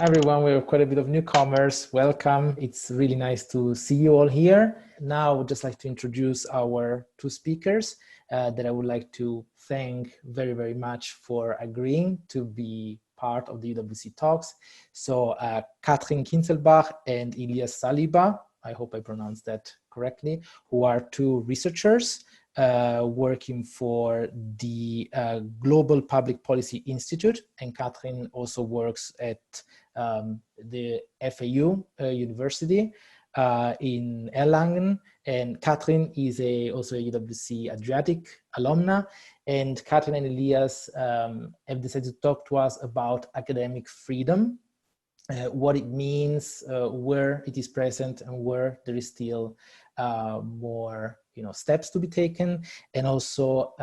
Hi everyone, we have quite a bit of newcomers. Welcome. It's really nice to see you all here. Now, I would just like to introduce our two speakers that I would like to thank very, very much for agreeing to be part of the UWC Talks. So Katrin Kinzelbach and Ilyas Saliba, I hope I pronounced that correctly, who are two researchers working for the Global Public Policy Institute, and Katrin also works at the FAU University in Erlangen, and Katrin is also a UWC Adriatic alumna, and Katrin and Ilyas have decided to talk to us about academic freedom, what it means, where it is present, and where there is still more steps to be taken. And also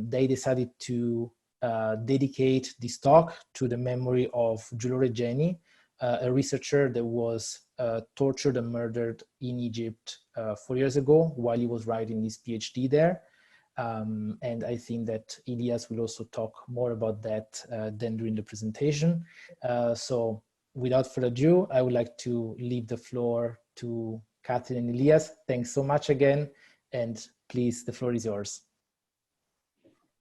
they decided to dedicate this talk to the memory of Giulio Regeni, a researcher that was tortured and murdered in Egypt 4 years ago while he was writing his PhD there. And I think that Ilyas will also talk more about that than during the presentation. So without further ado, I would like to leave the floor to Katrin and Ilyas. Thanks so much again. And please, the floor is yours.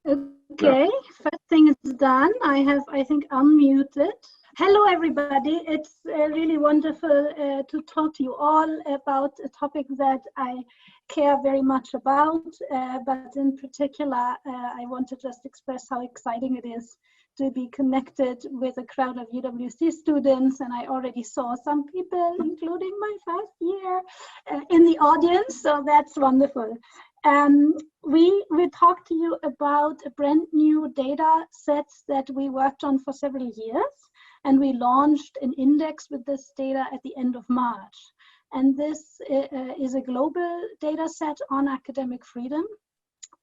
Okay, first thing is done. I think, unmuted. Hello, everybody. It's really wonderful to talk to you all about a topic that I care very much about. But in particular, I want to just express how exciting it is to be connected with a crowd of UWC students. And I already saw some people, including my first year, in the audience. So that's wonderful. We will talk to you about a brand new data sets that we worked on for several years, and we launched an index with this data at the end of March. And this is a global data set on academic freedom,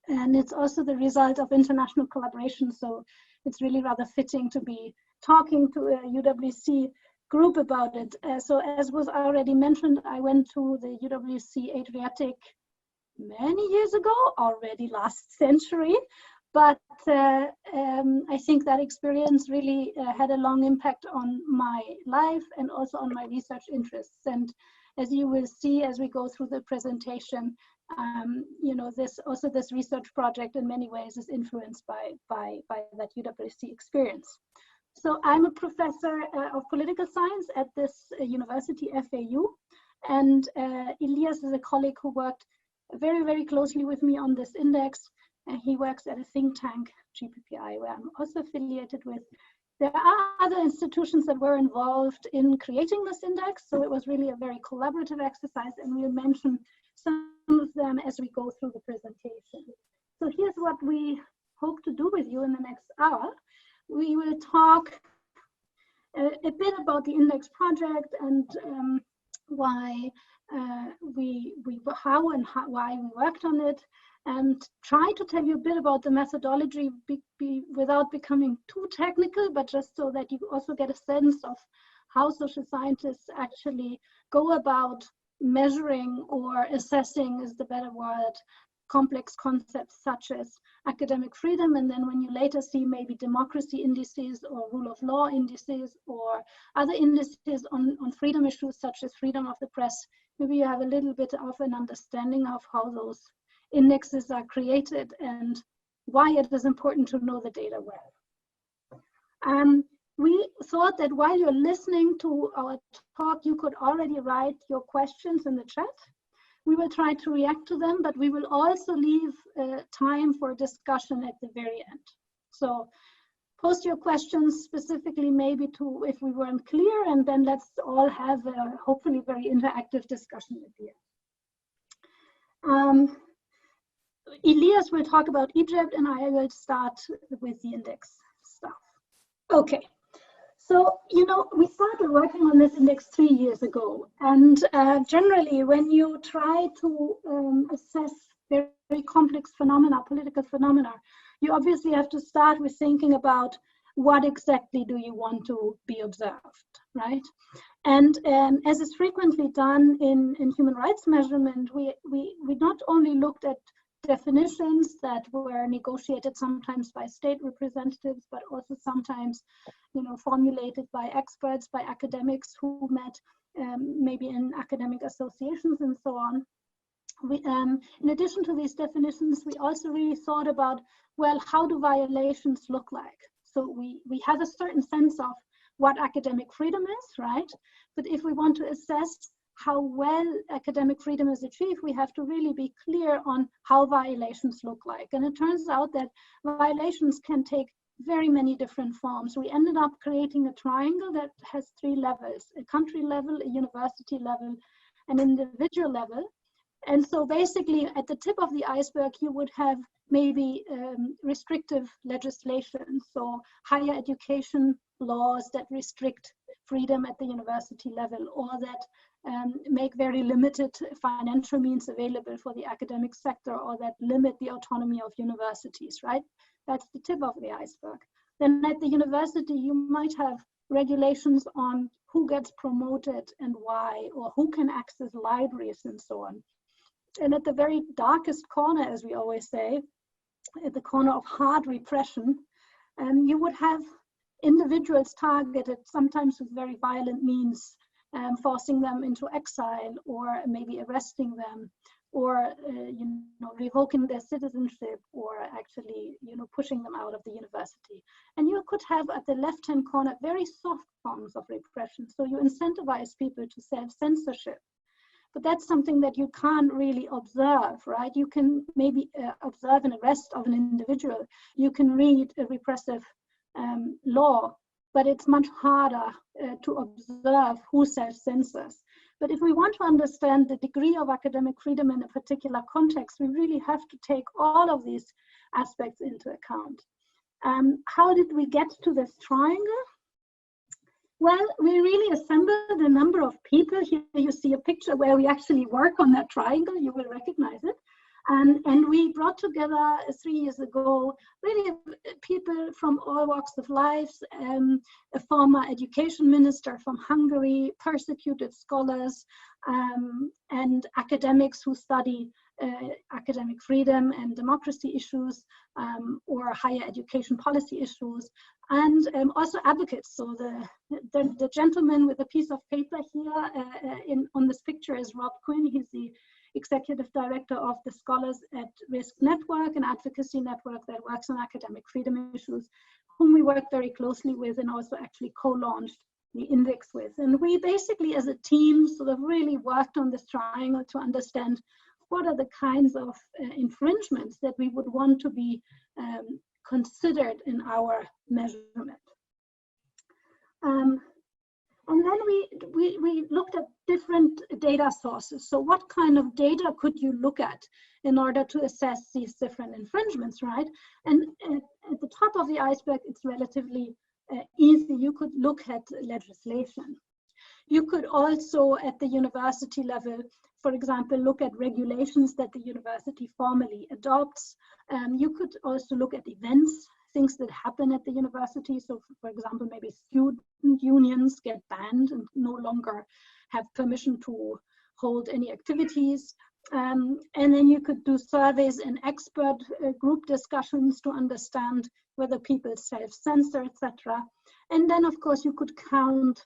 and it's also the result of international collaboration. So it's really rather fitting to be talking to a UWC group about it. So as was already mentioned, I went to the UWC Adriatic many years ago, already last century, but I think that experience really had a long impact on my life and also on my research interests. And as you will see as we go through the presentation, this research project in many ways is influenced by that UWC experience. So I'm a professor of political science at this university, FAU, and Ilyas is a colleague who worked very, very closely with me on this index. He works at a think tank, GPPI, where I'm also affiliated with. There are other institutions that were involved in creating this index, so it was really a very collaborative exercise, and we'll mention some of them as we go through the presentation. So here's what we hope to do with you in the next hour. We will talk a bit about the index project and why we worked on it, and try to tell you a bit about the methodology without becoming too technical, but just so that you also get a sense of how social scientists actually go about measuring or assessing, is the better word, complex concepts such as academic freedom. And then when you later see maybe democracy indices or rule of law indices or other indices on freedom issues such as freedom of the press, maybe you have a little bit of an understanding of how those indexes are created and why it is important to know the data well. We thought that while you're listening to our talk, you could already write your questions in the chat. We will try to react to them, but we will also leave time for discussion at the very end. So post your questions specifically maybe to if we weren't clear, and then let's all have a hopefully very interactive discussion at the end. Ilyas will talk about Egypt, and I will start with the index stuff. Okay. So, we started working on this index 3 years ago. And generally, when you try to assess very complex phenomena, political phenomena, you obviously have to start with thinking about what exactly do you want to be observed, right? And as is frequently done in human rights measurement, we not only looked at definitions that were negotiated sometimes by state representatives, but also sometimes, formulated by experts, by academics who met maybe in academic associations and so on. We, in addition to these definitions, we also really thought about, well, how do violations look like? So we have a certain sense of what academic freedom is, right? But if we want to assess how well academic freedom is achieved, we have to really be clear on how violations look like. And it turns out that violations can take very many different forms. We ended up creating a triangle that has 3 levels: a country level, a university level, an individual level. And so basically at the tip of the iceberg, you would have maybe restrictive legislation, so higher education laws that restrict freedom at the university level, or that make very limited financial means available for the academic sector, or that limit the autonomy of universities, right? That's the tip of the iceberg. Then at the university, you might have regulations on who gets promoted and why, or who can access libraries and so on. And at the very darkest corner, as we always say, at the corner of hard repression, you would have individuals targeted, sometimes with very violent means, forcing them into exile, or maybe arresting them, or revoking their citizenship, or actually pushing them out of the university. And you could have at the left-hand corner very soft forms of repression. So you incentivize people to self-censorship. But that's something that you can't really observe, right? You can maybe observe an arrest of an individual. You can read a repressive law, but it's much harder to observe who self-censors. But if we want to understand the degree of academic freedom in a particular context, we really have to take all of these aspects into account. How did we get to this triangle? Well, we really assembled a number of people. Here you see a picture where we actually work on that triangle. You will recognize it. And we brought together 3 years ago really people from all walks of life, a former education minister from Hungary, persecuted scholars, and academics who study academic freedom and democracy issues, or higher education policy issues, and also advocates. So the gentleman with a piece of paper here on this picture is Rob Quinn. He's the executive director of the Scholars at Risk Network, an advocacy network that works on academic freedom issues, whom we work very closely with and also actually co-launched the index with. And we basically as a team sort of really worked on this triangle to understand what are the kinds of infringements that we would want to be considered in our measurement. And then we looked at different data sources. So what kind of data could you look at in order to assess these different infringements, right? And at the top of the iceberg, it's relatively easy. You could look at legislation. You could also, at the university level, for example, look at regulations that the university formally adopts. You could also look at events, things that happen at the university. So for example, maybe student unions get banned and no longer have permission to hold any activities. And then you could do surveys and expert group discussions to understand whether people self-censor, etc. And then of course you could count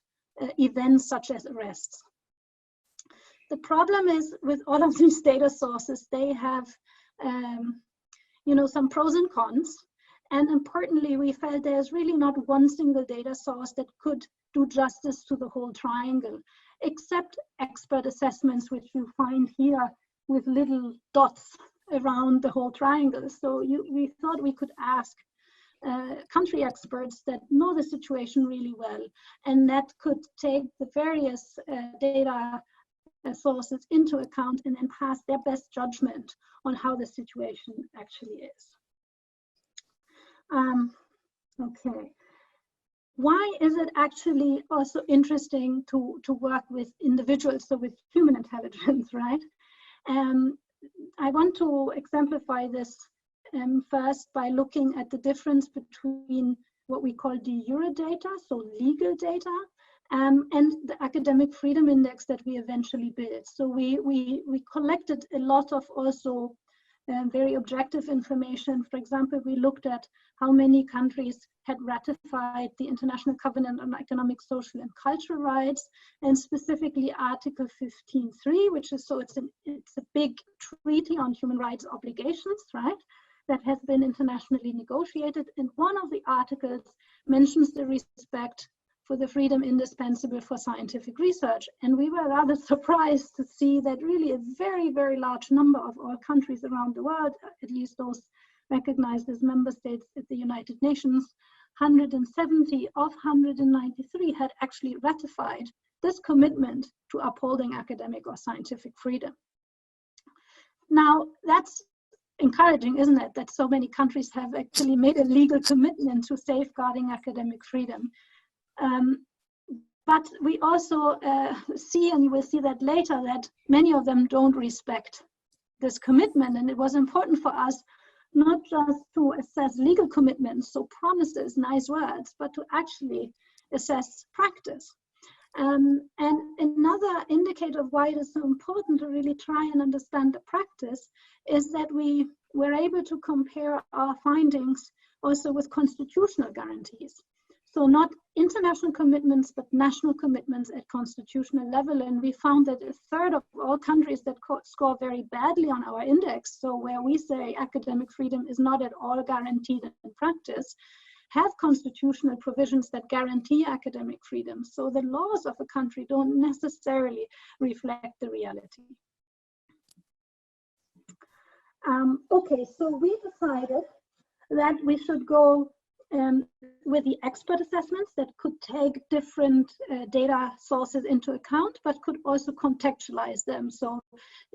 events such as arrests. The problem is with all of these data sources, they have some pros and cons. And importantly, we felt there's really not one single data source that could do justice to the whole triangle, except expert assessments, which you find here with little dots around the whole triangle. So we thought we could ask country experts that know the situation really well, and that could take the various data sources into account and then pass their best judgment on how the situation actually is. Okay. Why is it actually also interesting to work with individuals, so with human intelligence, right? I want to exemplify this first by looking at the difference between what we call de jure data, so legal data, and the academic freedom index that we eventually built. So we collected a lot of also very objective information. For example, we looked at how many countries had ratified the International Covenant on Economic, Social and Cultural Rights, and specifically Article 15.3, which is, so it's a big treaty on human rights obligations, right? That has been internationally negotiated. And one of the articles mentions the respect for the freedom indispensable for scientific research. And we were rather surprised to see that really a very, very large number of all countries around the world, at least those recognized as member states at the United Nations, 170 of 193 had actually ratified this commitment to upholding academic or scientific freedom. Now, that's encouraging, isn't it, that so many countries have actually made a legal commitment to safeguarding academic freedom. But we also see, and you will see that later, that many of them don't respect this commitment. And it was important for us not just to assess legal commitments, so promises, nice words, but to actually assess practice. And another indicator of why it is so important to really try and understand the practice is that we were able to compare our findings also with constitutional guarantees. So not international commitments, but national commitments at constitutional level. And we found that a third of all countries that score very badly on our index, so where we say academic freedom is not at all guaranteed in practice, have constitutional provisions that guarantee academic freedom. So the laws of a country don't necessarily reflect the reality. Okay, so we decided that we should go with the expert assessments that could take different data sources into account, but could also contextualize them. So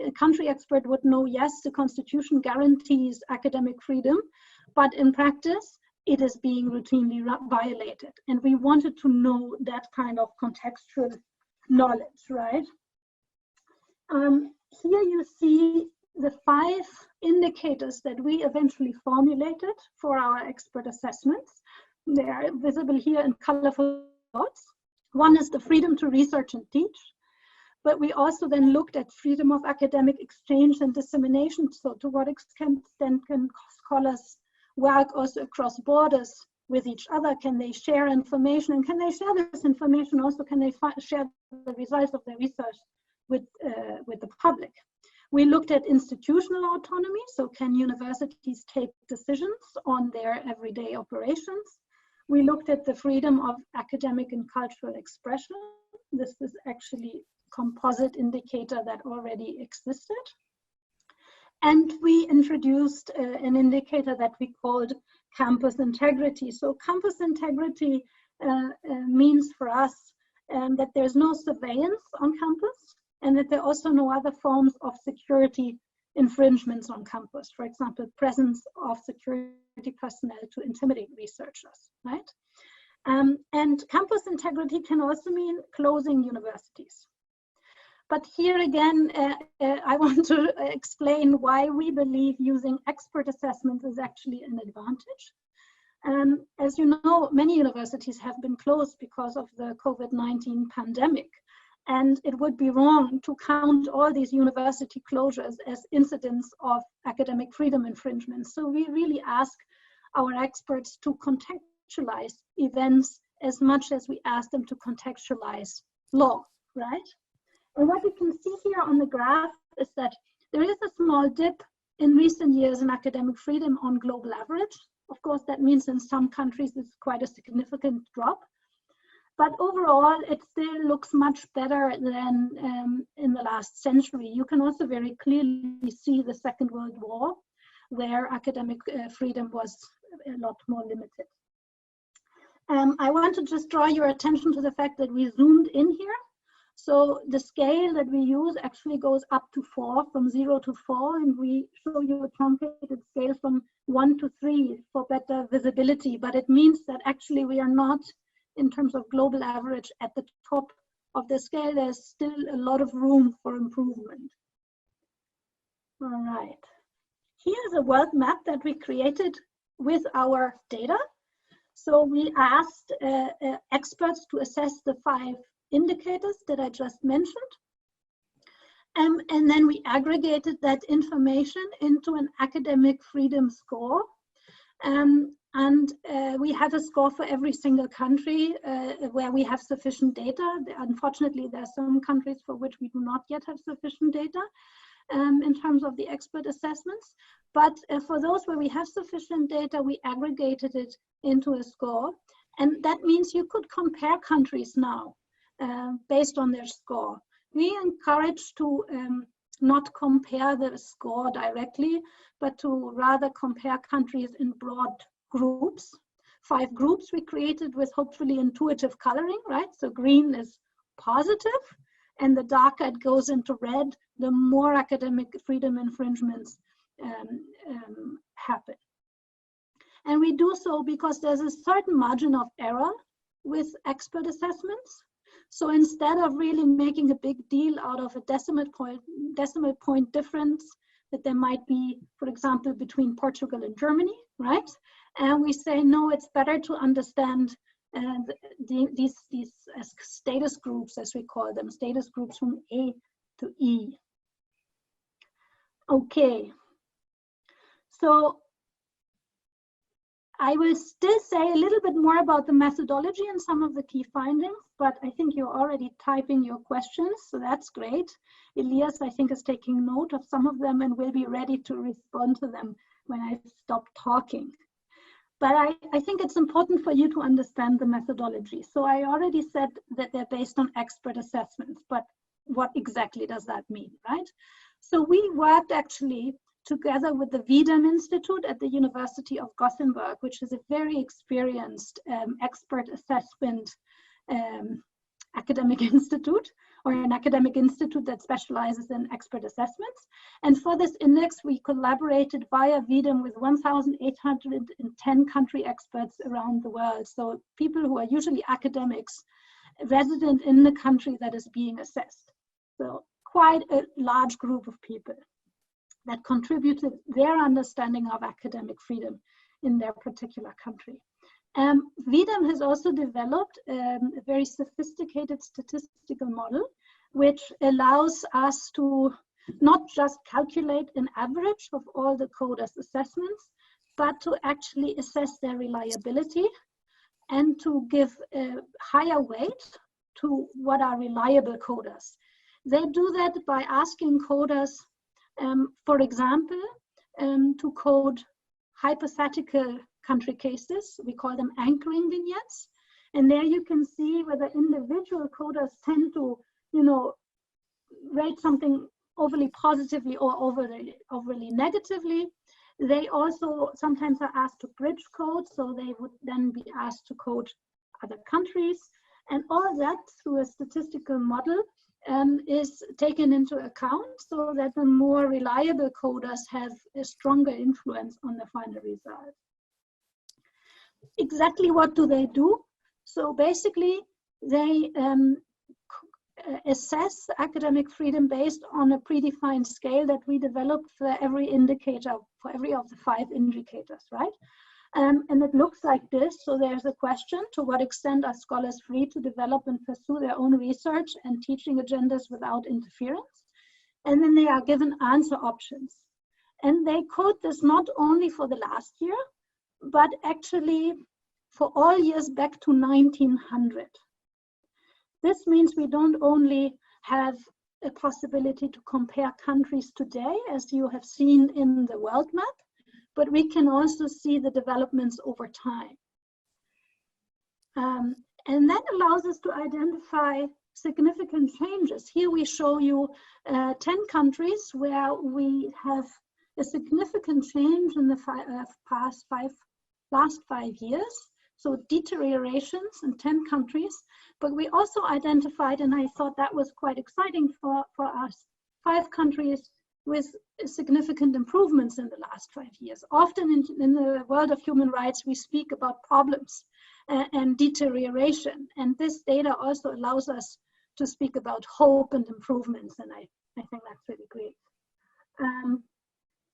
a country expert would know, yes, the Constitution guarantees academic freedom, but in practice, it is being routinely violated. And we wanted to know that kind of contextual knowledge, right? Here you see the 5 indicators that we eventually formulated for our expert assessments. They are visible here in colorful dots. One is the freedom to research and teach, but we also then looked at freedom of academic exchange and dissemination. So to what extent can scholars work also across borders with each other? Can they share information? And can they share this information also? Can they share the results of their research with the public? We looked at institutional autonomy, so can universities take decisions on their everyday operations? We looked at the freedom of academic and cultural expression. This is actually a composite indicator that already existed. And we introduced an indicator that we called campus integrity. So campus integrity means for us that there's no surveillance on campus, and that there are also no other forms of security infringements on campus. For example, presence of security personnel to intimidate researchers, right? And campus integrity can also mean closing universities. But here again, I want to explain why we believe using expert assessments is actually an advantage. As you know, many universities have been closed because of the COVID-19 pandemic. And it would be wrong to count all these university closures as incidents of academic freedom infringements. So we really ask our experts to contextualize events as much as we ask them to contextualize law, right? And what we can see here on the graph is that there is a small dip in recent years in academic freedom on global average. Of course, that means in some countries it's quite a significant drop. But overall, it still looks much better than in the last century. You can also very clearly see the Second World War, where academic freedom was a lot more limited. I want to just draw your attention to the fact that we zoomed in here. So the scale that we use actually goes up to 4, from 0 to 4, and we show you a truncated scale from 1 to 3 for better visibility. But it means that actually we are not, in terms of global average, at the top of the scale. There's still a lot of room for improvement. All right. Here's a world map that we created with our data. So we asked experts to assess the 5 indicators that I just mentioned. And then we aggregated that information into an academic freedom score. We have a score for every single country where we have sufficient data. Unfortunately, there are some countries for which we do not yet have sufficient data in terms of the expert assessments. But for those where we have sufficient data, we aggregated it into a score. And that means you could compare countries now based on their score. We encourage to not compare the score directly, but to rather compare countries in broad groups. 5 groups we created with hopefully intuitive coloring, right? So green is positive, and the darker it goes into red, the more academic freedom infringements happen. And we do so because there's a certain margin of error with expert assessments. So instead of really making a big deal out of a decimal point difference that there might be, for example, between Portugal and Germany, right? And we say, no, it's better to understand these status groups, as we call them, status groups from A to E. Okay, so I will still say a little bit more about the methodology and some of the key findings, but I think you're already typing your questions, so that's great. Ilyas, I think, is taking note of some of them and will be ready to respond to them when I stop talking. But I think it's important for you to understand the methodology. So I already said that they're based on expert assessments, but what exactly does that mean, right? So we worked actually together with the Wiedemann Institute at the University of Gothenburg, which is a very experienced expert assessment academic institute, or an academic institute that specializes in expert assessments. And for this index, we collaborated via Wiedemann with 1,810 country experts around the world. So people who are usually academics resident in the country that is being assessed. So quite a large group of people that contributed their understanding of academic freedom in their particular country. Wiedemann has also developed a very sophisticated statistical model, which allows us to not just calculate an average of all the coders' assessments, but to actually assess their reliability and to give a higher weight to what are reliable coders. They do that by asking coders, for example, to code hypothetical country cases. We call them anchoring vignettes. And there you can see whether individual coders tend to, rate something overly positively or overly negatively. They also sometimes are asked to bridge code, so they would then be asked to code other countries. And all that through a statistical model is taken into account so that the more reliable coders have a stronger influence on the final result. Exactly what do they do? So basically, they assess academic freedom based on a predefined scale that we developed for every indicator, for every of the 5 indicators, right? And it looks like this. So there's a question: to what extent are scholars free to develop and pursue their own research and teaching agendas without interference? And then they are given answer options. And they code this not only for the last year, but actually for all years back to 1900. This means we don't only have a possibility to compare countries today, as you have seen in the world map, but we can also see the developments over time. And that allows us to identify significant changes. Here we show you 10 countries where we have a significant change in the last 5 years. So deteriorations in 10 countries, but we also identified, and I thought that was quite exciting for us, 5 countries with significant improvements in the last 5 years. Often in the world of human rights, we speak about problems and deterioration. And this data also allows us to speak about hope and improvements. And I think that's really great.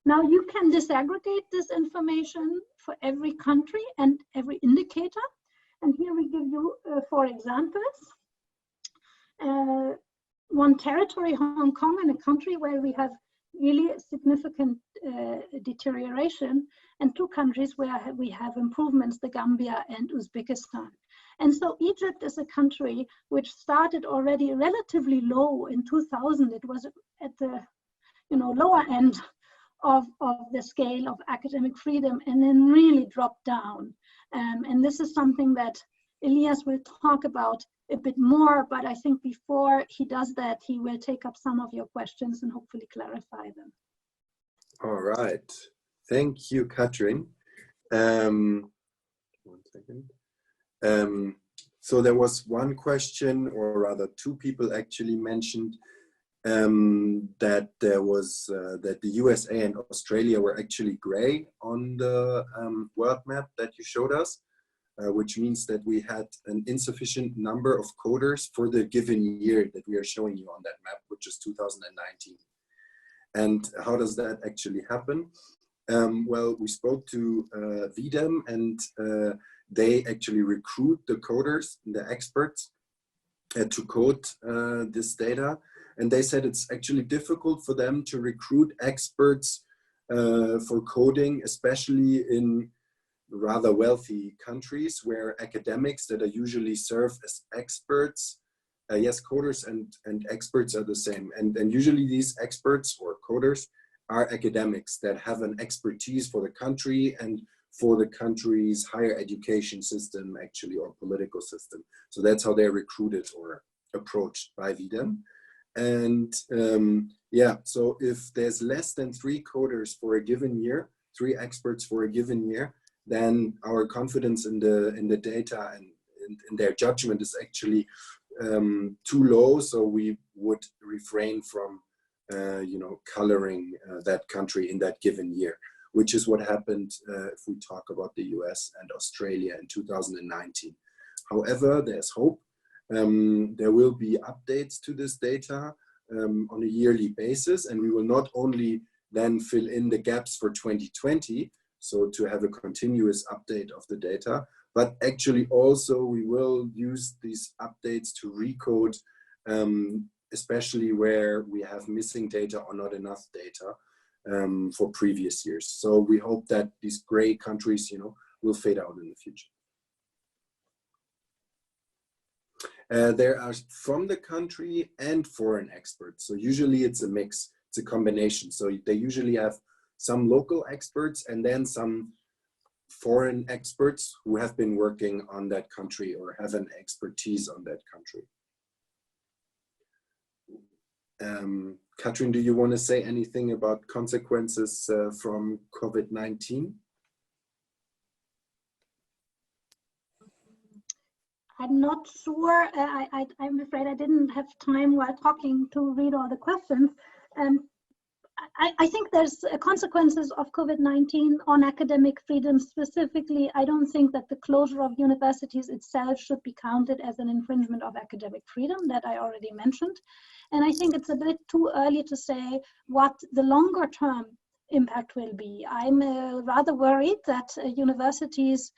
Now you can disaggregate this information for every country and every indicator. And here we give you 4 examples. one territory, Hong Kong, and a country where we have really significant deterioration, and 2 countries where we have improvements, the Gambia and Uzbekistan. And so Egypt is a country which started already relatively low in 2000. It was at the lower end of the scale of academic freedom, and then really dropped down. And this is something that Ilyas will talk about a bit more, but I think before he does that, he will take up some of your questions and hopefully clarify them. All right. Thank you, Katrin. 1 second. So there was one question, or rather 2 people actually mentioned that there was that the USA and Australia were actually gray on the world map that you showed us, which means that we had an insufficient number of coders for the given year that we are showing you on that map, which is 2019. And how does that actually happen? Well, we spoke to VDEM, and they actually recruit the coders, the experts, to code this data. And they said it's actually difficult for them to recruit experts for coding, especially in rather wealthy countries where academics that are usually serve as experts, yes, coders and experts are the same. And usually these experts or coders are academics that have an expertise for the country and for the country's higher education system, actually, or political system. So that's how they're recruited or approached by VDEM. And yeah, so if there's less than 3 coders for a given year, 3 experts for a given year, then our confidence in the data and in their judgment is actually too low. So we would refrain from coloring that country in that given year, which is what happened if we talk about the US and Australia in 2019. However, there's hope. There will be updates to this data on a yearly basis, and we will not only then fill in the gaps for 2020, so to have a continuous update of the data, but actually also we will use these updates to recode, especially where we have missing data or not enough data for previous years. So we hope that these gray countries, will fade out in the future. There are from the country and foreign experts. So usually it's a mix, it's a combination. So they usually have some local experts and then some foreign experts who have been working on that country or have an expertise on that country. Katrin, do you want to say anything about consequences from COVID-19? I'm not sure. I'm afraid I didn't have time while talking to read all the questions. I think there's consequences of COVID-19 on academic freedom specifically. I don't think that the closure of universities itself should be counted as an infringement of academic freedom, that I already mentioned. And I think it's a bit too early to say what the longer term impact will be. I'm rather worried that universities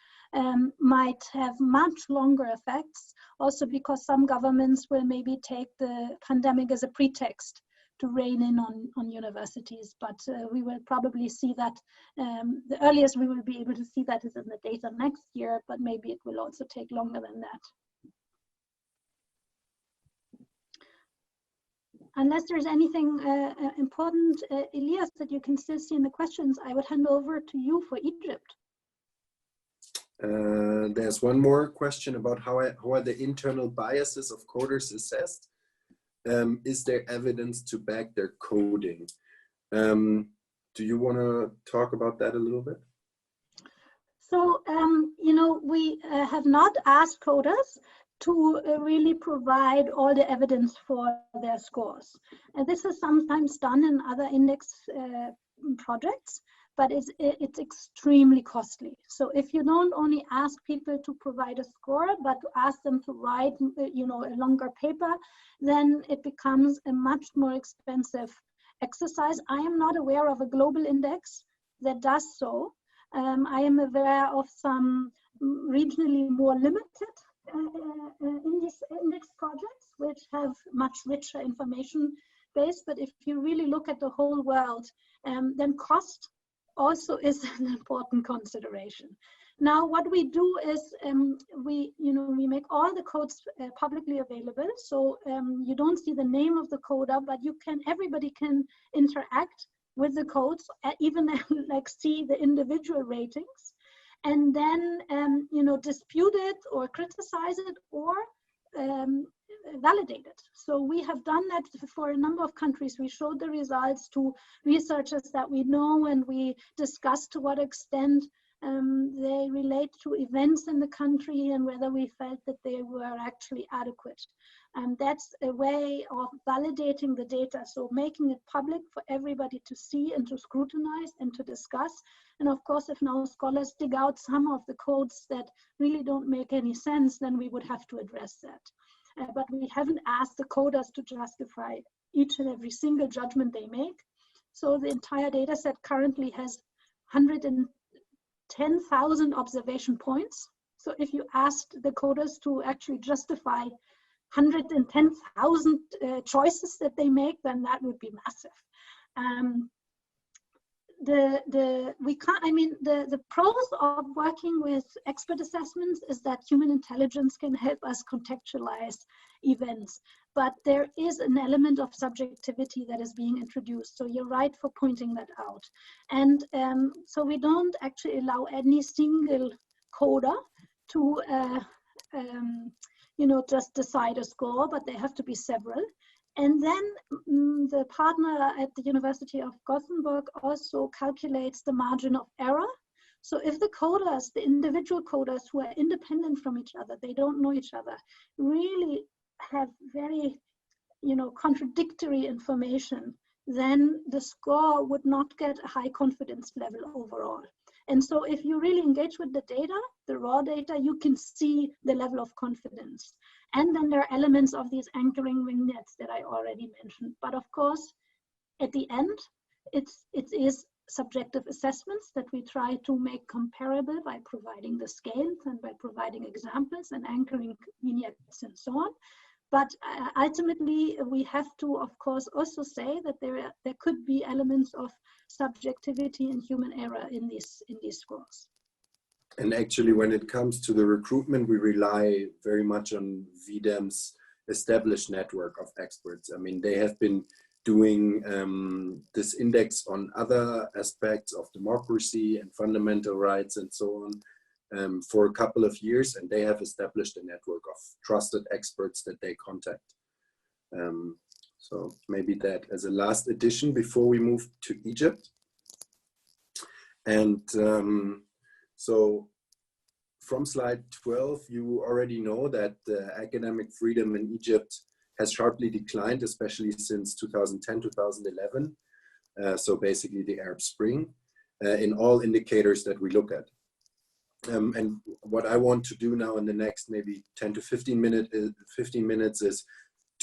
might have much longer effects, also because some governments will maybe take the pandemic as a pretext to rein in on universities, but we will probably see that the earliest we will be able to see that is in the data next year, but maybe it will also take longer than that. Unless there's anything important, Ilyas, that you can still see in the questions, I would hand over to you for Egypt. There's one more question about how are the internal biases of coders assessed? Is there evidence to back their coding? Do you want to talk about that a little bit? So, we have not asked coders to really provide all the evidence for their scores. And this is sometimes done in other index projects, but it's extremely costly. So if you don't only ask people to provide a score, but to ask them to write, a longer paper, then it becomes a much more expensive exercise. I am not aware of a global index that does so. I am aware of some regionally more limited in these index projects, which have much richer information base. But if you really look at the whole world, then cost also is an important consideration. Now, what we do is we make all the codes publicly available. So you don't see the name of the coder, but everybody can interact with the codes, even like see the individual ratings, and then dispute it or criticize it or validate it. So we have done that for a number of countries. We showed the results to researchers that we know, and we discussed to what extent they relate to events in the country and whether we felt that they were actually adequate. And that's a way of validating the data, so making it public for everybody to see and to scrutinize and to discuss. And of course, if now scholars dig out some of the codes that really don't make any sense, then we would have to address that. But we haven't asked the coders to justify each and every single judgment they make. So the entire data set currently has 110,000 observation points. So if you asked the coders to actually justify 110,000 choices that they make, then that would be massive. The pros of working with expert assessments is that human intelligence can help us contextualize events, but there is an element of subjectivity that is being introduced. So you're right for pointing that out. And so we don't actually allow any single coder to just decide a score, but there have to be several. And then the partner at the University of Gothenburg also calculates the margin of error. So if the coders, the individual coders who are independent from each other, they don't know each other, really have very, contradictory information, then the score would not get a high confidence level overall. And so if you really engage with the data, the raw data, you can see the level of confidence. And then there are elements of these anchoring vignettes that I already mentioned. But of course, at the end, it is subjective assessments that we try to make comparable by providing the scales and by providing examples and anchoring vignettes and so on. But ultimately, we have to, of course, also say that there could be elements of subjectivity and human error in these scores. And actually, when it comes to the recruitment, we rely very much on VDEM's established network of experts. I mean, they have been doing this index on other aspects of democracy and fundamental rights and so on for a couple of years, and they have established a network of trusted experts that they contact. So maybe that as a last addition before we move to Egypt. And so from slide 12, you already know that academic freedom in Egypt has sharply declined, especially since 2010, 2011. So basically the Arab Spring, in all indicators that we look at. And what I want to do now in the next maybe 10 to 15 minutes is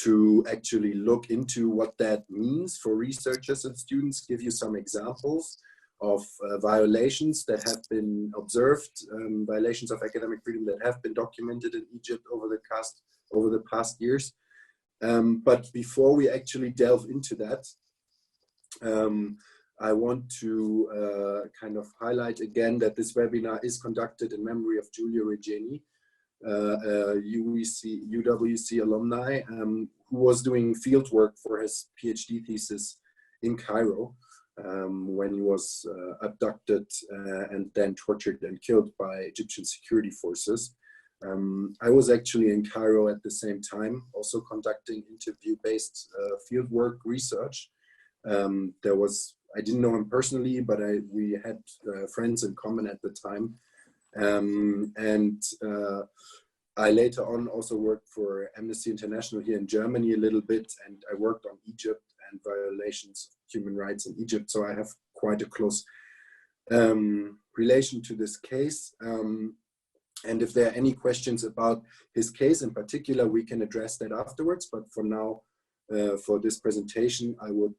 to actually look into what that means for researchers and students, give you some examples of violations that have been observed, violations of academic freedom that have been documented in Egypt over the past years. But before we actually delve into that, I want to kind of highlight again that this webinar is conducted in memory of Giulio Regeni, UWC alumni, who was doing field work for his PhD thesis in Cairo when he was abducted and then tortured and killed by Egyptian security forces. I was actually in Cairo at the same time, also conducting interview-based fieldwork research. I didn't know him personally, but we had friends in common at the time. I later on also worked for Amnesty International here in Germany a little bit, and I worked on Egypt and violations of human rights in Egypt. So I have quite a close relation to this case. And if there are any questions about his case in particular, we can address that afterwards. But for now, for this presentation, I would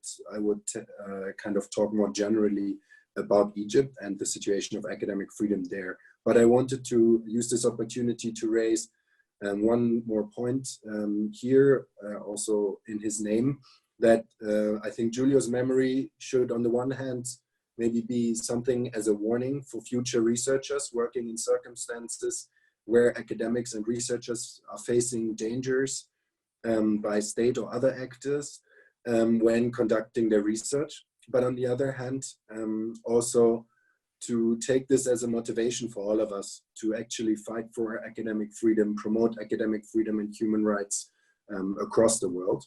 kind of talk more generally about Egypt and the situation of academic freedom there. But I wanted to use this opportunity to raise And one more point here, also in his name, that I think Giulio's memory should, on the one hand, maybe be something as a warning for future researchers working in circumstances where academics and researchers are facing dangers by state or other actors when conducting their research. But on the other hand, also to take this as a motivation for all of us to actually fight for academic freedom, promote academic freedom and human rights across the world.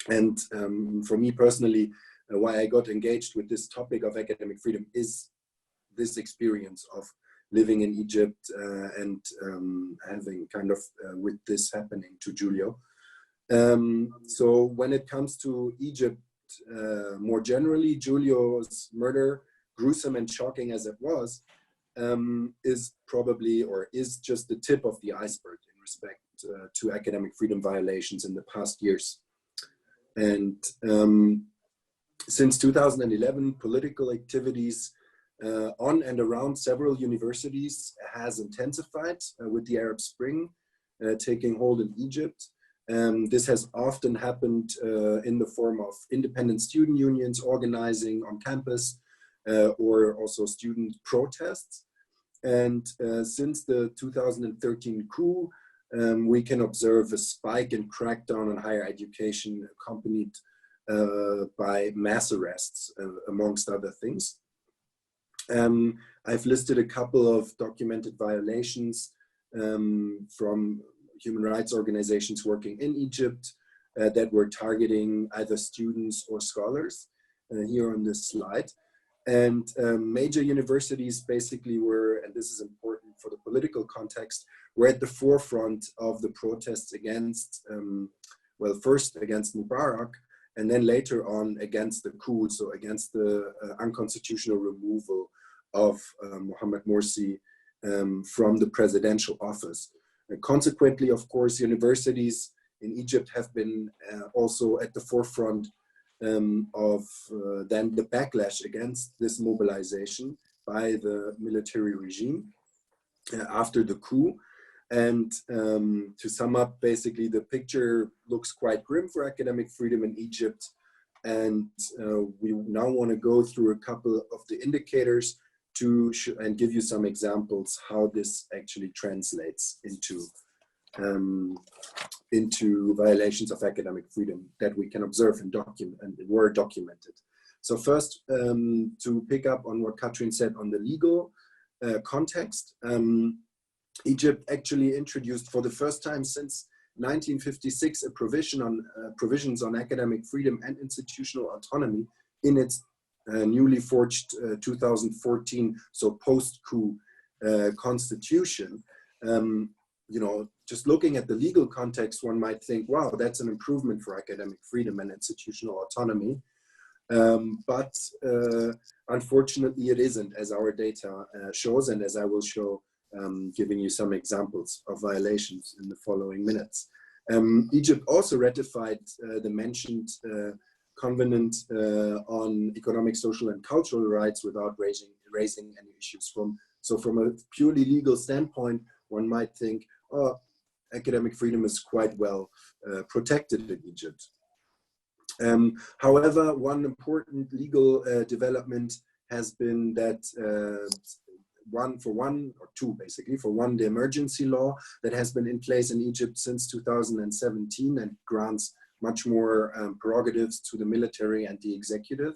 And for me personally, why I got engaged with this topic of academic freedom is this experience of living in Egypt and having kind of with this happening to Giulio. So when it comes to Egypt, more generally, Giulio's murder, gruesome and shocking as it was, is probably, or is just the tip of the iceberg in respect to academic freedom violations in the past years. And since 2011, political activities on and around several universities has intensified with the Arab Spring taking hold in Egypt. This has often happened in the form of independent student unions organizing on campus or also student protests. And since the 2013 coup, we can observe a spike in crackdown on higher education accompanied by mass arrests, amongst other things. I've listed a couple of documented violations from human rights organizations working in Egypt that were targeting either students or scholars here on this slide. And major universities basically were, and this is important for the political context, were at the forefront of the protests against, well, first against Mubarak, and then later on against the coup, so against the unconstitutional removal of Mohamed Morsi from the presidential office. And consequently, of course, universities in Egypt have been also at the forefront of then the backlash against this mobilization by the military regime after the coup. And to sum up, basically, the picture looks quite grim for academic freedom in Egypt. And we now want to go through a couple of the indicators and give you some examples how this actually translates into violations of academic freedom that we can observe and were documented. So first, to pick up on what Katrin said on the legal context, Egypt actually introduced for the first time since 1956 a provisions on academic freedom and institutional autonomy in its newly forged 2014, so post-coup constitution. You know, just looking at the legal context, one might think, wow, that's an improvement for academic freedom and institutional autonomy. But unfortunately, it isn't, as our data shows, and as I will show, giving you some examples of violations in the following minutes. Egypt also ratified the mentioned Covenant on Economic, Social, and Cultural Rights without raising any issues. So from a purely legal standpoint, one might think, oh, academic freedom is quite well protected in Egypt. However, one important legal development has been that for one, the emergency law that has been in place in Egypt since 2017 and grants much more prerogatives to the military and the executive.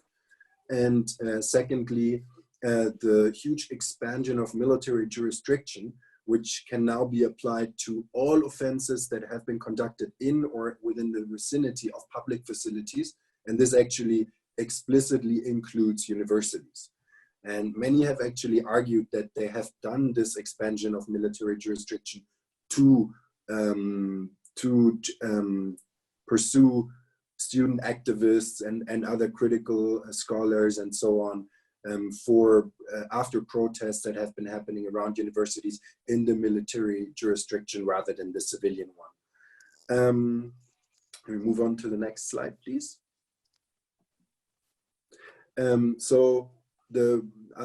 And secondly, the huge expansion of military jurisdiction, which can now be applied to all offenses that have been conducted in or within the vicinity of public facilities. And this actually explicitly includes universities. And many have actually argued that they have done this expansion of military jurisdiction to pursue student activists and other critical scholars and so on for after protests that have been happening around universities in the military jurisdiction rather than the civilian one. We move on to the next slide, please. I'll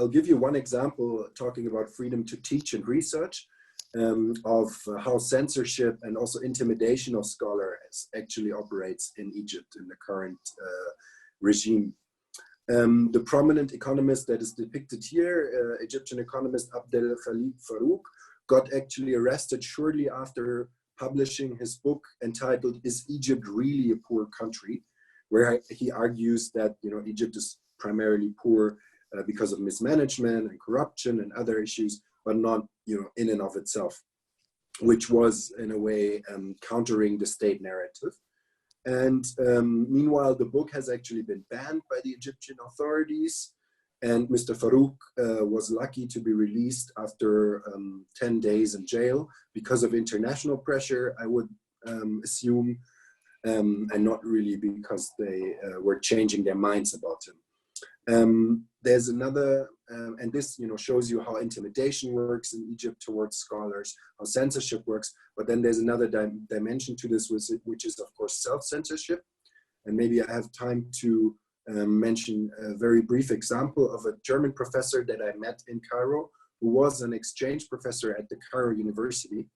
give you one example talking about freedom to teach and research. of how censorship and also intimidation of scholars actually operates in Egypt in the current regime. The prominent economist that is depicted here, Egyptian economist Abdel Khalid Farouk, got actually arrested shortly after publishing his book entitled "Is Egypt Really a Poor Country?", where he argues that Egypt is primarily poor because of mismanagement and corruption and other issues, but not in and of itself, which was in a way countering the state narrative. And meanwhile, the book has actually been banned by the Egyptian authorities, and Mr. Farouk was lucky to be released after 10 days in jail because of international pressure, I would assume, and not really because they were changing their minds about him. There's another, and this shows you how intimidation works in Egypt towards scholars, how censorship works, but then there's another dimension to this, which is of course self-censorship. And maybe I have time to mention a very brief example of a German professor that I met in Cairo, who was an exchange professor at the Cairo University,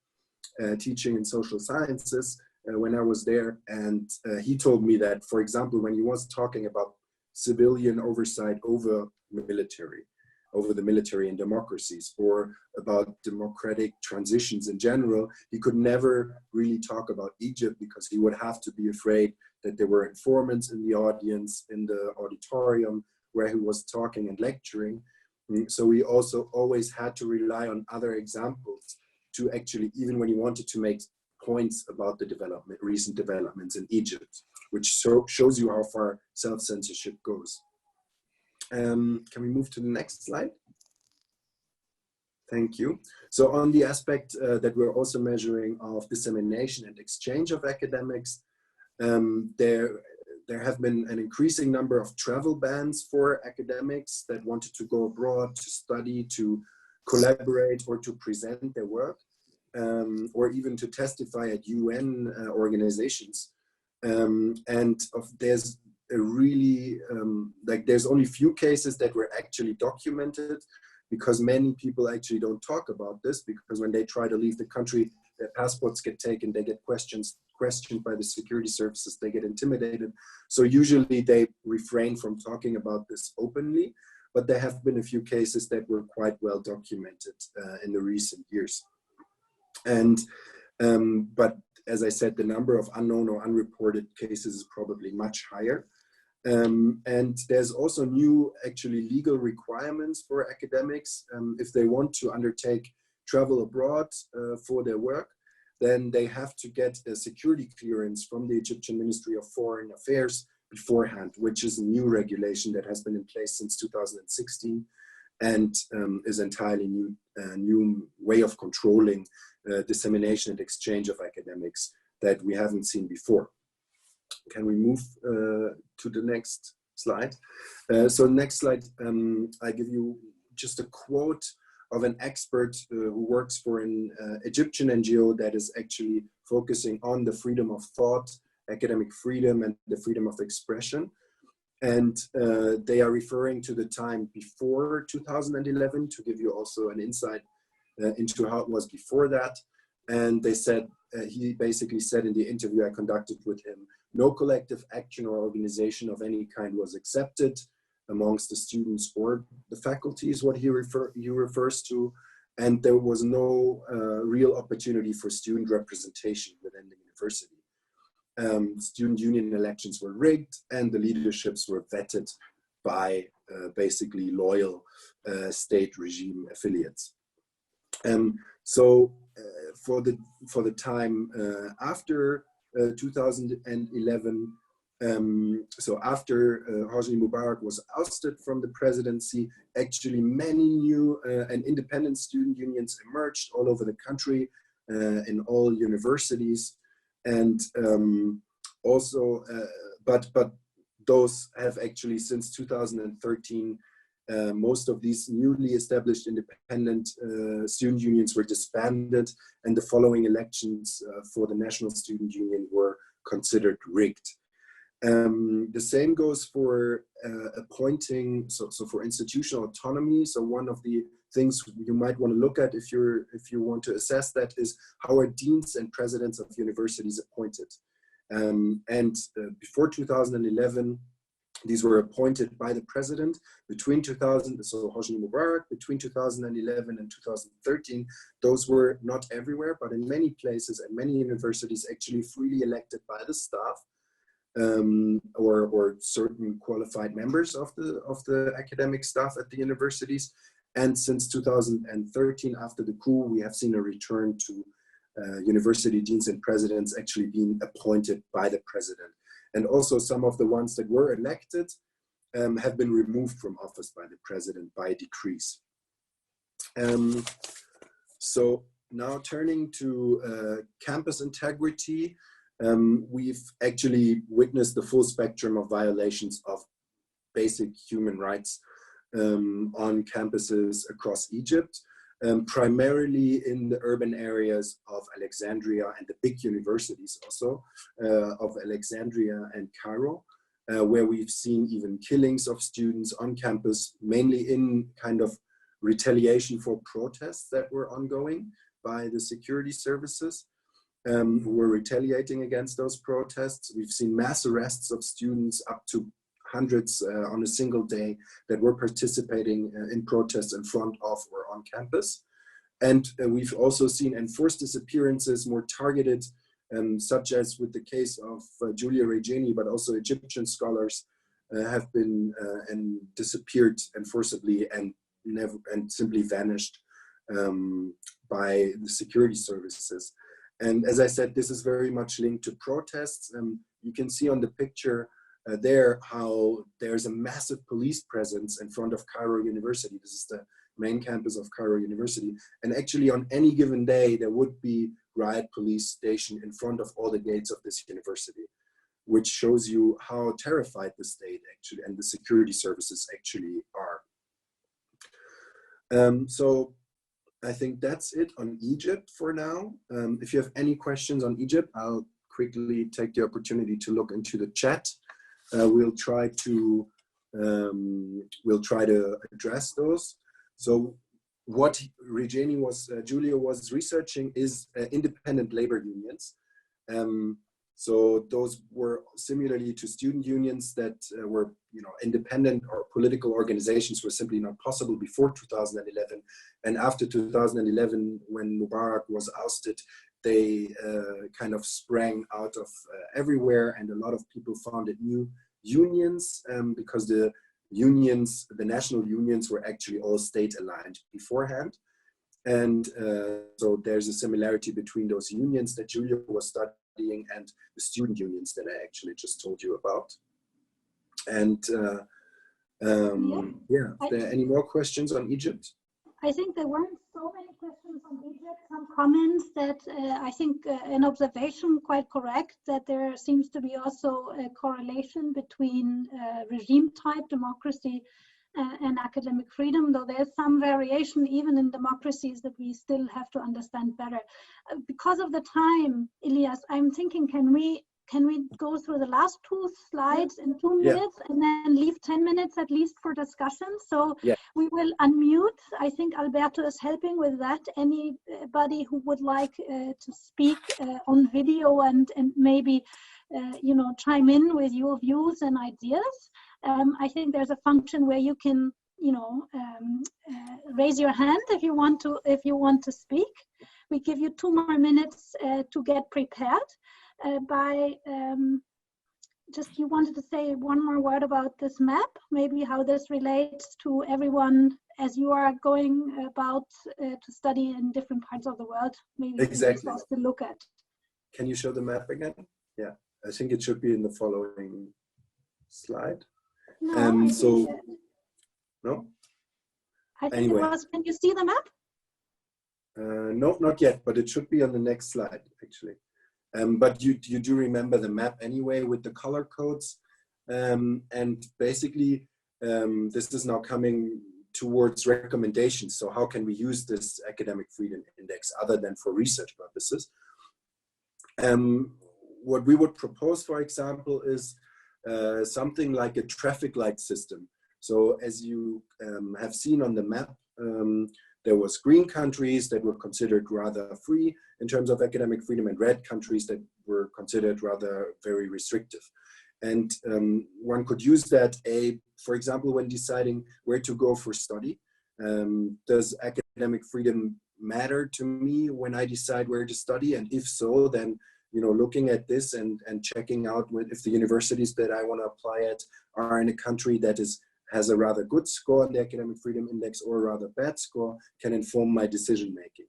teaching in social sciences when I was there. And he told me that, for example, when he was talking about civilian oversight over the military and democracies, or about democratic transitions in general, he could never really talk about Egypt because he would have to be afraid that there were informants in the audience, in the auditorium where he was talking and lecturing. So he also always had to rely on other examples to actually, even when he wanted to make points about the recent developments in Egypt, which shows you how far self-censorship goes. Can we move to the next slide? Thank you. So on the aspect that we're also measuring of dissemination and exchange of academics, there have been an increasing number of travel bans for academics that wanted to go abroad to study, to collaborate, or to present their work, or even to testify at UN organizations. There's a really, there's only few cases that were actually documented, because many people actually don't talk about this, because when they try to leave the country, their passports get taken, they get questioned by the security services, they get intimidated. So usually they refrain from talking about this openly, but there have been a few cases that were quite well documented in the recent years. And, but as I said, the number of unknown or unreported cases is probably much higher. And there's also new actually legal requirements for academics. If they want to undertake travel abroad for their work, then they have to get a security clearance from the Egyptian Ministry of Foreign Affairs beforehand, which is a new regulation that has been in place since 2016 and is entirely new way of controlling dissemination and exchange of academics that we haven't seen before. Can we move to the next slide? So next slide, I give you just a quote of an expert who works for an Egyptian NGO that is actually focusing on the freedom of thought, academic freedom, and the freedom of expression. And they are referring to the time before 2011 to give you also an insight into how it was before that. And they said, he basically said in the interview I conducted with him, no collective action or organization of any kind was accepted amongst the students or the faculty is what he refers to. And there was no real opportunity for student representation within the university. Student union elections were rigged and the leaderships were vetted by basically loyal state regime affiliates. For the time after 2011, so after Hosni Mubarak was ousted from the presidency, actually many new and independent student unions emerged all over the country in all universities, and also, but those have actually since 2013. Most of these newly established independent student unions were disbanded, and the following elections for the National Student Union were considered rigged. The same goes for appointing, so for institutional autonomy. So one of the things you might want to look at if you want to assess that is how are deans and presidents of universities appointed. Before 2011, these were appointed by the president. Between 2000, so Hosni Mubarak, between 2011 and 2013, those were not everywhere, but in many places and many universities actually freely elected by the staff, or certain qualified members of the academic staff at the universities. And since 2013, after the coup, we have seen a return to university deans and presidents actually being appointed by the president. And also some of the ones that were elected have been removed from office by the president by decrees. So now turning to campus integrity, we've actually witnessed the full spectrum of violations of basic human rights on campuses across Egypt, primarily in the urban areas of Alexandria and the big universities also of Alexandria and Cairo, where we've seen even killings of students on campus, mainly in kind of retaliation for protests that were ongoing by the security services who were retaliating against those protests. We've seen mass arrests of students, up to hundreds on a single day, that were participating in protests in front of or on campus. And we've also seen enforced disappearances, more targeted, such as with the case of Giulio Regeni, but also Egyptian scholars have been and disappeared enforcibly and simply vanished by the security services. And as I said, this is very much linked to protests. You can see on the picture there how there's a massive police presence in front of Cairo University. This is the main campus of Cairo University. And actually on any given day, there would be riot police stationed in front of all the gates of this university, which shows you how terrified the state actually and the security services actually are. So I think that's it on Egypt for now. If you have any questions on Egypt, I'll quickly take the opportunity to look into the chat. We'll try to address those. So what Giulio was researching is independent labor unions. So those were similarly to student unions that were, independent, or political organizations were simply not possible before 2011. And after 2011, when Mubarak was ousted, they kind of sprang out of everywhere, and a lot of people founded new unions because the national unions were actually all state aligned beforehand. And so there's a similarity between those unions that Giulio was studying and the student unions that I actually just told you about. And are there any more questions on Egypt? I think there weren't so many questions on Egypt. Some comments that I think an observation quite correct, that there seems to be also a correlation between regime type democracy and academic freedom, though there's some variation even in democracies that we still have to understand better. Because of the time, Ilyas, I'm thinking, can we go through the last two slides in 2 minutes and then leave 10 minutes at least for discussion? So we will unmute. I think Alberto is helping with that. Anybody who would like to speak on video and maybe chime in with your views and ideas. I think there's a function where you can raise your hand if you want to speak. We give you 2 more minutes to get prepared. You wanted to say one more word about this map, maybe how this relates to everyone as you are going about to study in different parts of the world. Maybe exactly to look at. Can you show the map again? Yeah, I think it should be in the following slide. No, no. I think anyway. it was. Can you see the map? No, not yet, but it should be on the next slide actually. But you do remember the map anyway with the color codes. And basically, this is now coming towards recommendations. So how can we use this academic freedom index other than for research purposes? What we would propose, for example, is something like a traffic light system. So as you have seen on the map, There was green countries that were considered rather free in terms of academic freedom, and red countries that were considered rather very restrictive. And one could use that, for example, when deciding where to go for study. Does academic freedom matter to me when I decide where to study? And if so, then looking at this and checking out if the universities that I want to apply at are in a country that has a rather good score on the Academic Freedom Index or a rather bad score can inform my decision making.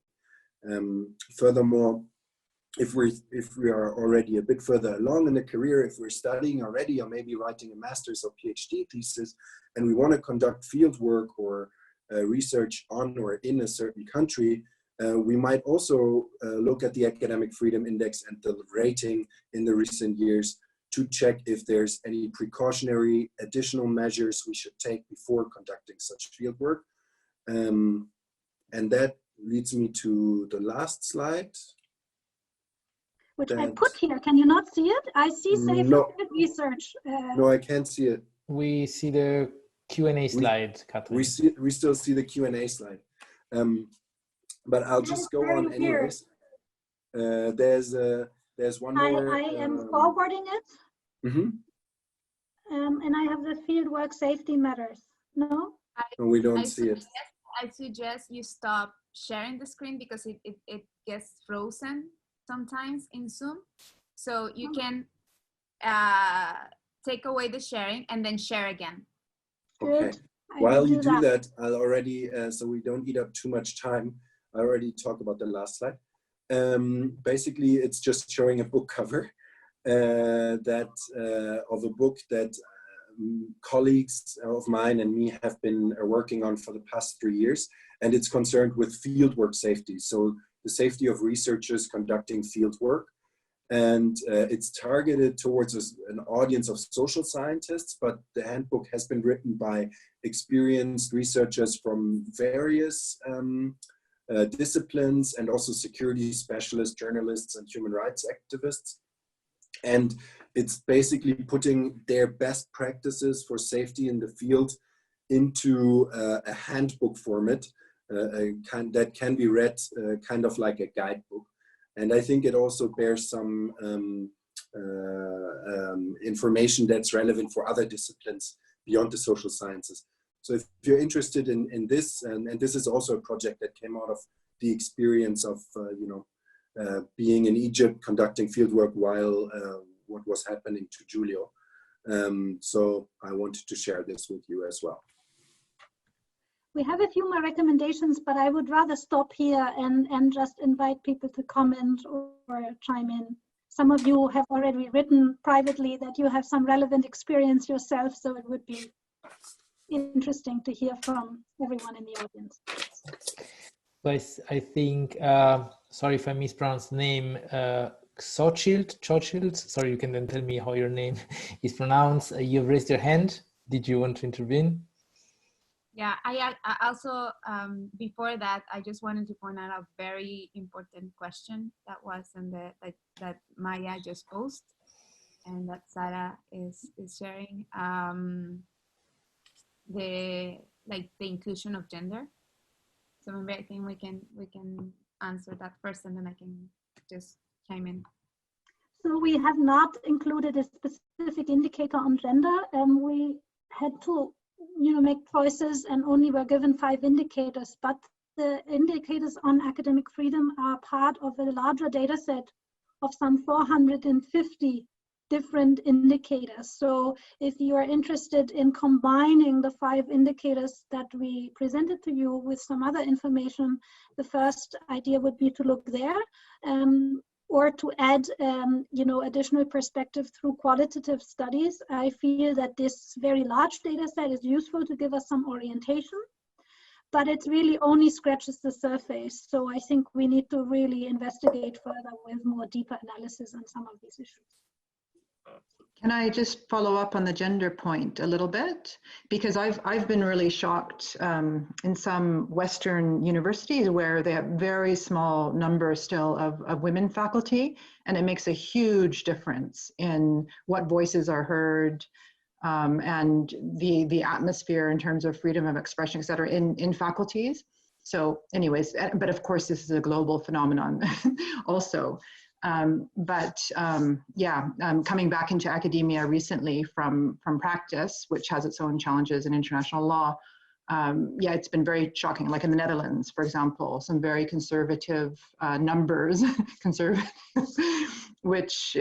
Furthermore, if we are already a bit further along in the career, if we're studying already or maybe writing a master's or PhD thesis, and we want to conduct field work or research on or in a certain country, we might also look at the Academic Freedom Index and the rating in the recent years to check if there's any precautionary additional measures we should take before conducting such field work. And that leads me to the last slide. Which I put here. Can you not see it? I see safe research. No, I can't see it. We see the Q&A slide, Katrin. We still see the Q&A slide. But I'll just go on anyways. There's one more. I am forwarding it. Mm-hmm. And I have the fieldwork safety matters. No? We don't see it. I suggest you stop sharing the screen because it gets frozen sometimes in Zoom. So you can take away the sharing and then share again. Okay. While you do that, I'll already, so we don't eat up too much time, I already talked about the last slide. Basically, it's just showing a book cover of a book that colleagues of mine and me have been working on for the past 3 years, and it's concerned with fieldwork safety. So the safety of researchers conducting fieldwork. And it's targeted towards an audience of social scientists, but the handbook has been written by experienced researchers from various disciplines and also security specialists, journalists, and human rights activists. And it's basically putting their best practices for safety in the field into a handbook format that can be read kind of like a guidebook. And I think it also bears some information that's relevant for other disciplines beyond the social sciences. So if you're interested in this, and this is also a project that came out of the experience of being in Egypt conducting fieldwork while what was happening to Giulio. So I wanted to share this with you as well. We have a few more recommendations, but I would rather stop here and just invite people to comment or chime in. Some of you have already written privately that you have some relevant experience yourself, so it would be interesting to hear from everyone in the audience. I think, sorry if I mispronounced the name, Xochitl, sorry, you can then tell me how your name is pronounced. You've raised your hand. Did you want to intervene? Yeah, I also, before that, I just wanted to point out a very important question that was in that Maya just posed and that Sarah is sharing, the inclusion of gender. So maybe I think we can answer that first and then I can just chime in. So we have not included a specific indicator on gender. We had to make choices and only were given 5 indicators, but the indicators on academic freedom are part of a larger data set of some 450 different indicators. So if you are interested in combining the 5 indicators that we presented to you with some other information, the first idea would be to look there. Or to add, additional perspective through qualitative studies. I feel that this very large data set is useful to give us some orientation, but it really only scratches the surface. So I think we need to really investigate further with more deeper analysis on some of these issues. Can I just follow up on the gender point a little bit? Because I've been really shocked in some Western universities where they have very small numbers still of women faculty, and it makes a huge difference in what voices are heard, and the atmosphere in terms of freedom of expression, et cetera, in faculties. So anyways, but of course, this is a global phenomenon also. Coming back into academia recently from practice, which has its own challenges in international law, it's been very shocking. Like in the Netherlands, for example, some very conservative numbers, conservative, which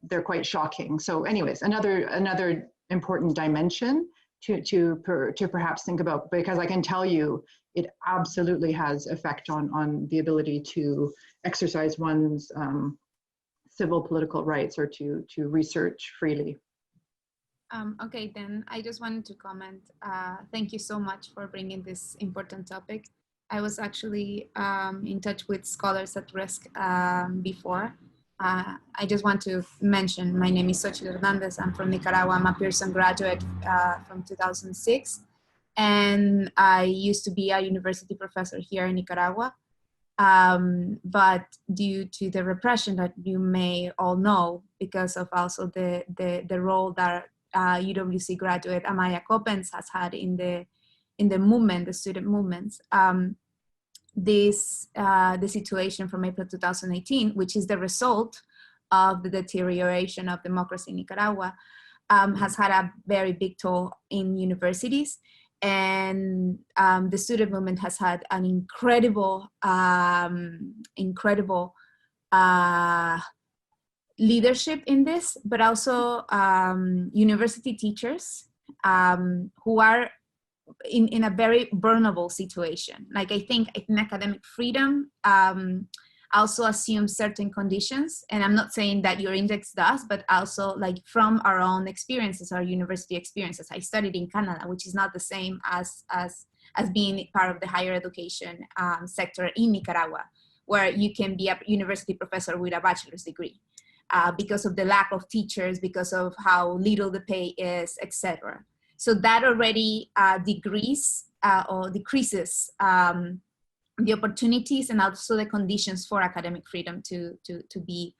they're quite shocking. So anyways, another important dimension to perhaps think about, because I can tell you it absolutely has effect on the ability to exercise one's civil political rights or to research freely. Okay, then I just wanted to comment. Thank you so much for bringing this important topic. I was actually in touch with Scholars at Risk before. I just want to mention, my name is Xochitl Hernandez. I'm from Nicaragua. I'm a Pearson graduate from 2006. And I used to be a university professor here in Nicaragua. But due to the repression that you may all know, because of also the role that UWC graduate Amaya Coppens has had in the movement, the student movements, the situation from April 2018, which is the result of the deterioration of democracy in Nicaragua, has had a very big toll in universities. And the student movement has had an incredible leadership in this, but also university teachers who are in a very vulnerable situation. Like I think academic freedom also assumes certain conditions, and I'm not saying that your index does, but also like from our own experiences, our university experiences. I studied in Canada, which is not the same as being part of the higher education sector in Nicaragua, where you can be a university professor with a bachelor's degree because of the lack of teachers, because of how little the pay is, etc. So that already decreases the opportunities and also the conditions for academic freedom to be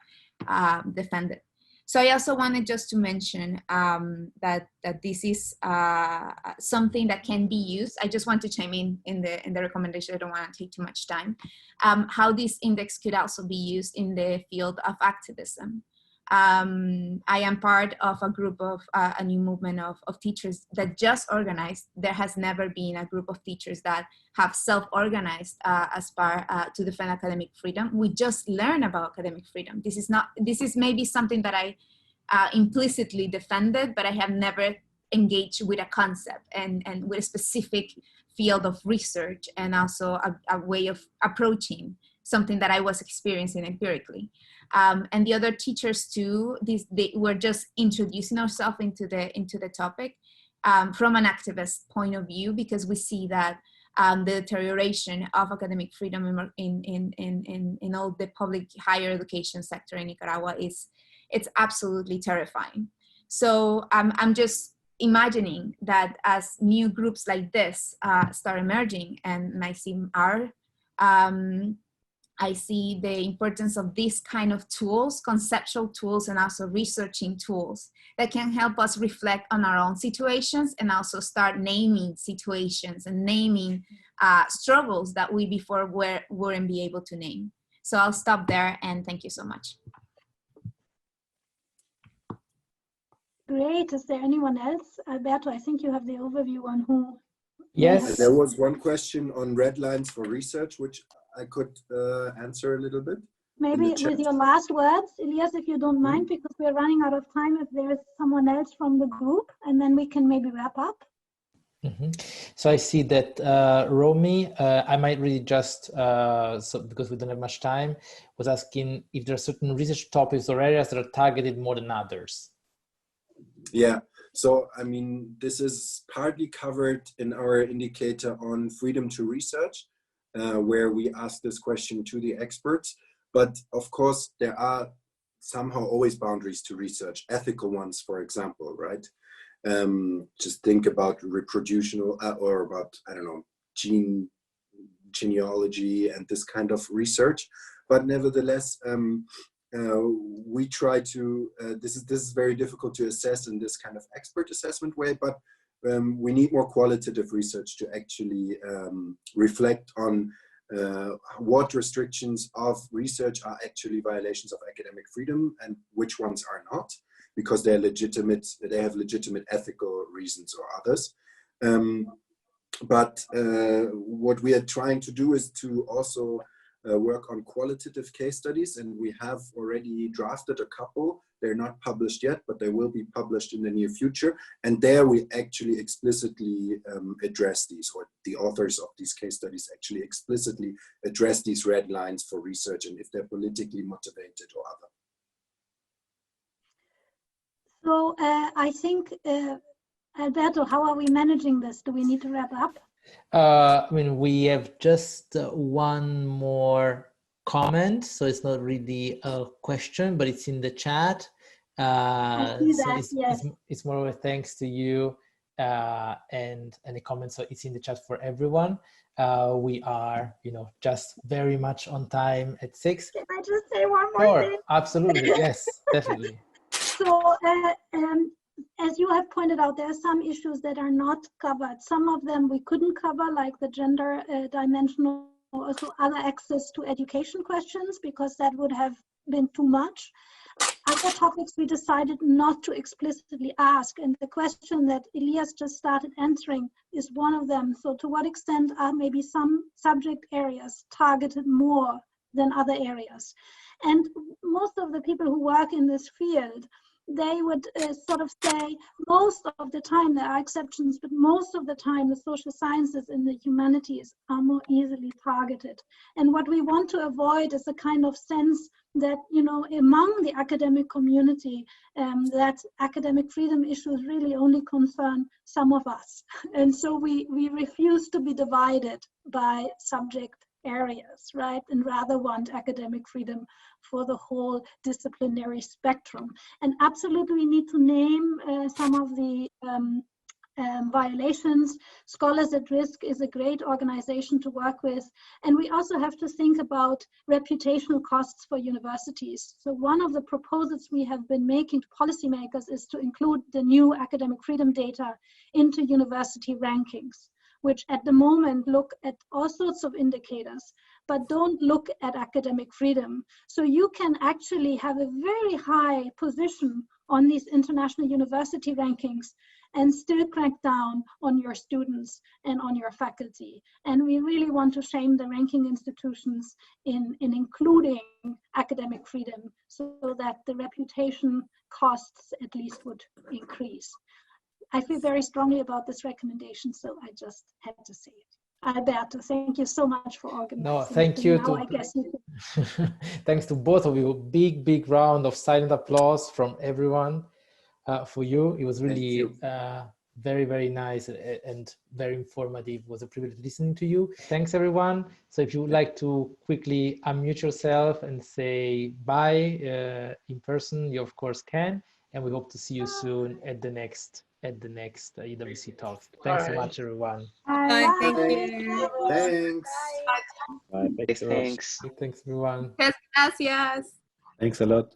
defended. So I also wanted just to mention that this is something that can be used. I just want to chime in the recommendation. I don't want to take too much time. How this index could also be used in the field of activism. I am part of a group of a new movement of teachers that just organized. There has never been a group of teachers that have self-organized as far to defend academic freedom. We just learn about academic freedom. This is maybe something that I implicitly defended, but I have never engaged with a concept and with a specific field of research and also a way of approaching something that I was experiencing empirically. And the other teachers too, they were just introducing ourselves into the topic from an activist point of view, because we see that the deterioration of academic freedom in all the public higher education sector in Nicaragua it's absolutely terrifying. So I'm just imagining that as new groups like this start emerging, and I see the importance of these kind of tools, conceptual tools, and also researching tools that can help us reflect on our own situations and also start naming situations and naming struggles that we before weren't be able to name. So I'll stop there and thank you so much. Great. Is there anyone else? Alberto, I think you have the overview on who. Yes. There was one question on red lines for research, which I could answer a little bit. Maybe with your last words, Ilyas, if you don't mind, because we're running out of time, if there is someone else from the group, and then we can maybe wrap up. So I see that Romy, I might really just, because we don't have much time, was asking if there are certain research topics or areas that are targeted more than others. Yeah, so I mean, this is partly covered in our indicator on freedom to research, where we ask this question to the experts. But of course, there are somehow always boundaries to research, ethical ones, for example, right? Just think about reproducible or about, I don't know, genealogy and this kind of research. But nevertheless, we try to, this is very difficult to assess in this kind of expert assessment way, but we need more qualitative research to actually reflect on what restrictions of research are actually violations of academic freedom and which ones are not, because they're legitimate, they have legitimate ethical reasons or others. But what we are trying to do is to also work on qualitative case studies, and we have already drafted a couple. They're not published yet, but they will be published in the near future. And there we actually explicitly address these, or the authors of these case studies actually explicitly address these red lines for research and if they're politically motivated or other. So I think, Alberto, how are we managing this? Do we need to wrap up? I mean, we have just one more comment, so it's not really a question, but it's in the chat. I see so that, yes. it's more of a thanks to you and a comment, so it's in the chat for everyone. We are, just very much on time at 6. Can I just say one more thing? Absolutely, yes, definitely. So, as you have pointed out, there are some issues that are not covered. Some of them we couldn't cover, like the gender dimensional, also other access to education questions, because that would have been too much. Other topics we decided not to explicitly ask, and the question that Ilyas just started answering is one of them. So to what extent are maybe some subject areas targeted more than other areas? And most of the people who work in this field, they would sort of say most of the time, there are exceptions, but most of the time the social sciences and the humanities are more easily targeted. And what we want to avoid is a kind of sense that, among the academic community, that academic freedom issues really only concern some of us. And so we refuse to be divided by subject areas, right? And rather want academic freedom for the whole disciplinary spectrum. And absolutely we need to name some of the violations. Scholars at Risk is a great organization to work with. And we also have to think about reputational costs for universities. So one of the proposals we have been making to policymakers is to include the new academic freedom data into university rankings, which at the moment look at all sorts of indicators, but don't look at academic freedom. So you can actually have a very high position on these international university rankings and still crack down on your students and on your faculty. And we really want to shame the ranking institutions in including academic freedom so that the reputation costs at least would increase. I feel very strongly about this recommendation, so I just had to say it. Alberto, thank you so much for organizing. No, thank you. Now I guess you can... Thanks to both of you. Big round of silent applause from everyone for you. It was really very nice and very informative. It was a privilege listening to you. Thanks, everyone. So if you would like to quickly unmute yourself and say bye in person, you of course can. And we hope to see you soon at the next UWC Talks. Thanks so much, everyone. Bye. Thank you. Thanks. Bye. Thanks. Thanks, everyone. Gracias. Thanks a lot.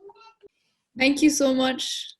Thank you so much.